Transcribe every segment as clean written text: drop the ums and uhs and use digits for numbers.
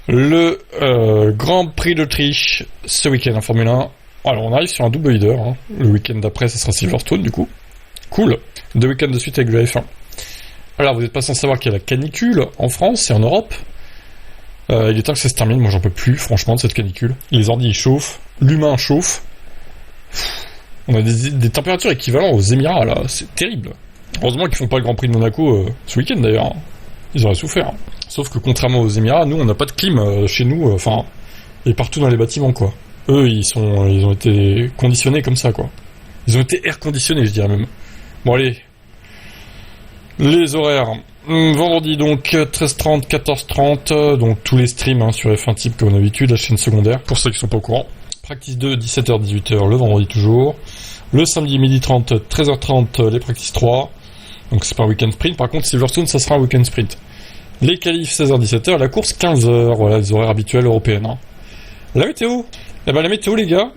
Le Grand Prix d'Autriche ce week-end en Formule 1. Alors on arrive sur un double leader, hein. Le week-end d'après ça sera Silverstone du coup. Cool. 2 week-ends de suite avec le F1. Alors vous n'êtes pas sans savoir qu'il y a la canicule en France et en Europe. Il est temps que ça se termine, moi j'en peux plus franchement de cette canicule. Les ordi ils chauffent, l'humain chauffe. On a des températures équivalentes aux Émirats là, c'est terrible. Heureusement qu'ils font pas le Grand Prix de Monaco ce week-end d'ailleurs. Ils auraient souffert. Sauf que contrairement aux Émirats, nous on n'a pas de clim chez nous, et partout dans les bâtiments quoi. Eux ils ont été conditionnés comme ça quoi. Ils ont été air conditionnés je dirais même. Bon allez. Les horaires. Vendredi donc 13h30, 14h30, donc tous les streams sur F1 Type comme d'habitude, la chaîne secondaire, pour ceux qui sont pas au courant. Practice 2, 17h, 18h le vendredi toujours. Le samedi 12h30, 13h30 les practice 3. Donc c'est pas un week-end sprint, par contre Silverstone ça sera un week-end sprint. Les qualifs 16h, 17h, la course 15h, voilà les horaires habituels européennes. Hein. La météo. Eh ben la météo les gars,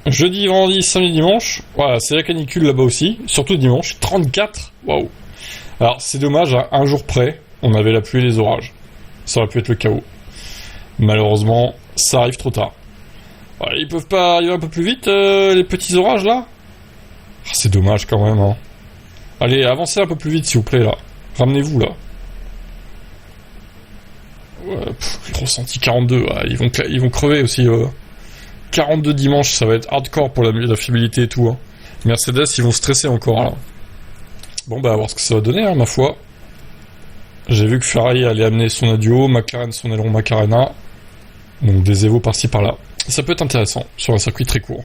jeudi, vendredi, samedi, dimanche, voilà c'est la canicule là-bas aussi, surtout dimanche, 34, waouh. Alors c'est dommage, à un jour près, on avait la pluie et les orages. Ça aurait pu être le chaos. Malheureusement, ça arrive trop tard. Ouais, ils peuvent pas arriver un peu plus vite, les petits orages là? C'est dommage quand même, hein. Allez, avancez un peu plus vite s'il vous plaît là. Ramenez-vous là. Ouais, j'ai ressenti 42, ouais, ils vont crever aussi. 42 dimanche, ça va être hardcore pour la fiabilité et tout. Hein. Mercedes, ils vont stresser encore là. Bon bah à voir ce que ça va donner, hein, ma foi. J'ai vu que Ferrari allait amener son Adio, McLaren son aileron Macarena. Donc des Evo par-ci par-là. Ça peut être intéressant sur un circuit très court.